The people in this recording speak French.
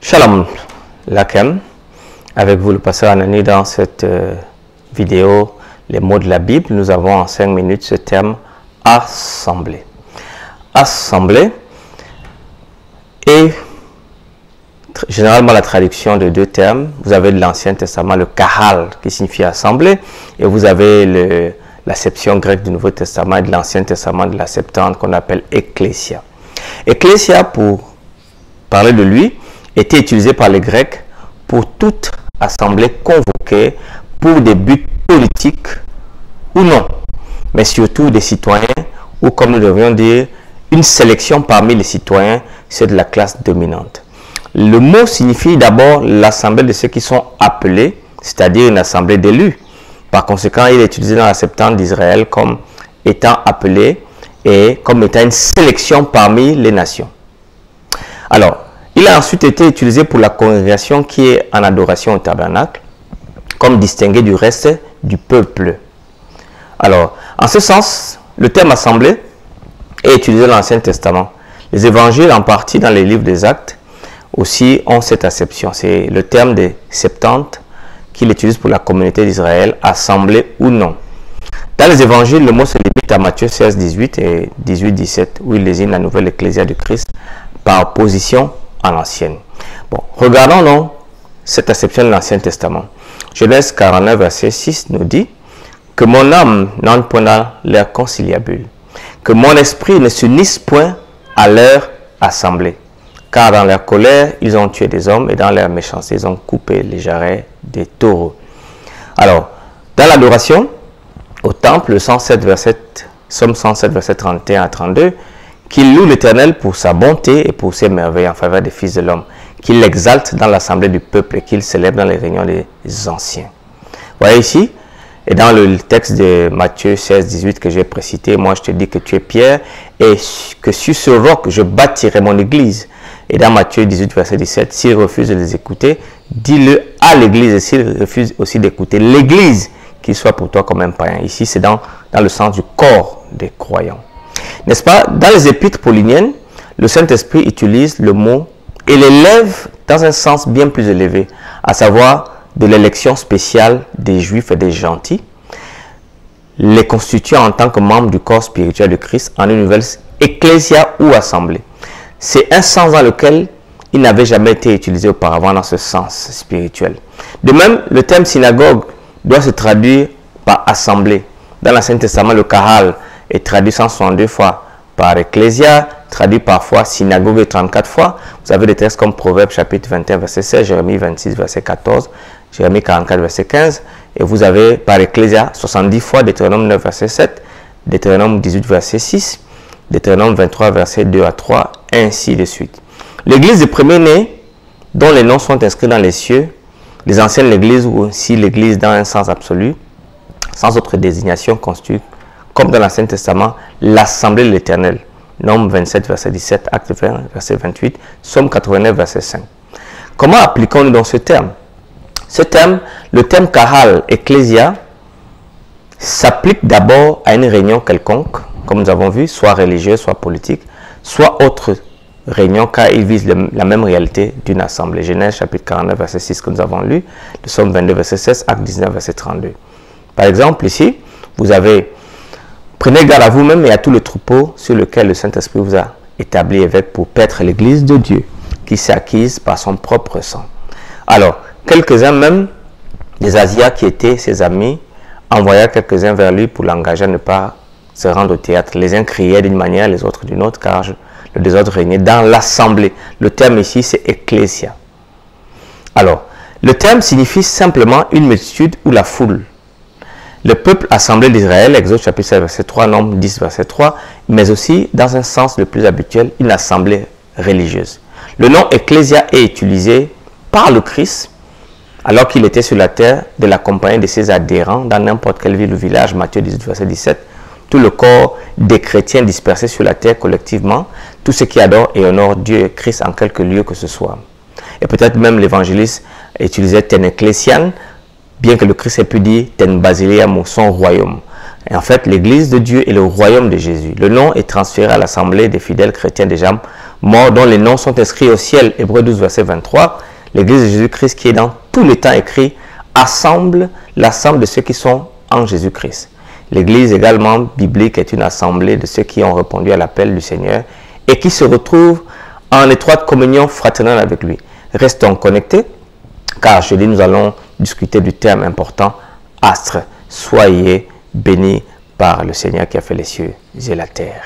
Shalom Lakem, avec vous le pasteur Anani dans cette vidéo, les mots de la Bible. Nous avons en 5 minutes ce terme assembler. Assembler est généralement la traduction de deux termes. Vous avez de l'Ancien Testament le kahal qui signifie assembler, et vous avez l'acception grecque du Nouveau Testament et de l'Ancien Testament de la Septante qu'on appelle ecclésia. Ecclésia, pour parler de lui, était utilisé par les Grecs pour toute assemblée convoquée pour des buts politiques ou non, mais surtout des citoyens, ou comme nous devrions dire, une sélection parmi les citoyens, c'est de la classe dominante. Le mot signifie d'abord l'assemblée de ceux qui sont appelés, c'est-à-dire une assemblée d'élus. Par conséquent, il est utilisé dans la Septante d'Israël comme étant appelé et comme étant une sélection parmi les nations. Alors, il a ensuite été utilisé pour la congrégation qui est en adoration au tabernacle, comme distingué du reste du peuple. Alors, en ce sens, le terme assemblée est utilisé dans l'Ancien Testament. Les évangiles, en partie dans les livres des Actes, aussi ont cette acception. C'est le terme des Septante qu'il utilise pour la communauté d'Israël, assemblée ou non. Dans les évangiles, le mot se limite à Matthieu 16, 18 et 18, 17, où il désigne la nouvelle ecclésia de Christ par opposition à l'ancienne. Bon, regardons donc cette acception de l'Ancien Testament. Genèse 49, verset 6 nous dit que mon âme n'entre point dans leur conciliabule, que mon esprit ne s'unisse point à leur assemblée, car dans leur colère, ils ont tué des hommes et dans leur méchanceté, ils ont coupé les jarrets des taureaux. Alors, dans l'adoration, au temple, le 107 verset, Somme 107, verset 31 à 32, qu'il loue l'Éternel pour sa bonté et pour ses merveilles en faveur des fils de l'homme, qu'il l'exalte dans l'assemblée du peuple et qu'il célèbre dans les réunions des anciens. Vous voyez ici, et dans le texte de Matthieu 16, 18 que j'ai précité, moi je te dis que tu es Pierre et que sur ce roc je bâtirai mon église. Et dans Matthieu 18, verset 17, s'il refuse de les écouter, dis-le à l'église, et s'il refuse aussi d'écouter l'église, qu'il soit pour toi comme un païen. Ici, c'est dans le sens du corps des croyants. N'est-ce pas? Dans les épîtres pauliniennes, le Saint-Esprit utilise le mot et l'élève dans un sens bien plus élevé, à savoir de l'élection spéciale des Juifs et des gentils, les constituant en tant que membres du corps spirituel de Christ en une nouvelle ecclésia ou assemblée. C'est un sens dans lequel il n'avait jamais été utilisé auparavant dans ce sens spirituel. De même, le terme synagogue doit se traduire par assemblée. Dans l'Ancien Testament, le kahal est traduit 162 fois par ecclésia, traduit parfois synagogue et 34 fois. Vous avez des textes comme Proverbes chapitre 21 verset 16, Jérémie 26 verset 14, Jérémie 44 verset 15, et vous avez par ecclésia 70 fois Deutéronome 9 verset 7, Deutéronome 18 verset 6, Deutéronome 23 verset 2 à 3, ainsi de suite. L'église des premiers-nés, dont les noms sont inscrits dans les cieux, les anciennes l'église ou aussi l'église dans un sens absolu, sans autre désignation, constitue, comme dans l'Ancien Testament, l'assemblée de l'Éternel. Nombre 27, verset 17, Acte 20, verset 28, Somme 89, verset 5. Comment appliquons-nous donc ce terme? Ce terme, le terme kahal, ecclésia, s'applique d'abord à une réunion quelconque, comme nous avons vu, soit religieuse, soit politique, soit autre réunion, car il vise la même réalité d'une assemblée. Genèse chapitre 49, verset 6 que nous avons lu, le Somme 22, verset 16, Acte 19, verset 32. Par exemple, ici, vous avez « Prenez garde à vous-même et à tout le troupeau sur lequel le Saint-Esprit vous a établi évêque pour paître l'église de Dieu, qui s'est acquise par son propre sang. » Alors, quelques-uns même, des Asiates qui étaient ses amis, envoyèrent quelques-uns vers lui pour l'engager à ne pas se rendre au théâtre. Les uns criaient d'une manière, les autres d'une autre, car le désordre régnait dans l'assemblée. Le terme ici, c'est ecclésia. Alors, le terme signifie simplement une multitude ou la foule. Le peuple assemblé d'Israël, Exode chapitre 7, verset 3, Nombre 10, verset 3, mais aussi, dans un sens le plus habituel, une assemblée religieuse. Le nom ecclésia est utilisé par le Christ, alors qu'il était sur la terre, de la compagnie de ses adhérents dans n'importe quelle ville ou village, Matthieu 18, verset 17, tout le corps des chrétiens dispersés sur la terre collectivement, tous ceux qui adorent et honorent Dieu et Christ en quelque lieu que ce soit. Et peut-être même l'évangéliste utilisait ten ecclésian, bien que le Christ ait pu dire ten basileam, son royaume. Et en fait, l'église de Dieu est le royaume de Jésus. Le nom est transféré à l'assemblée des fidèles chrétiens déjà morts dont les noms sont inscrits au ciel. Hébreux 12, verset 23. L'Église de Jésus-Christ qui est dans tout le temps écrit assemble l'ensemble de ceux qui sont en Jésus-Christ. L'Église également biblique est une assemblée de ceux qui ont répondu à l'appel du Seigneur et qui se retrouvent en étroite communion fraternelle avec lui. Restons connectés, car jeudi nous allons discuter du terme important, astre. Soyez bénis par le Seigneur qui a fait les cieux et la terre.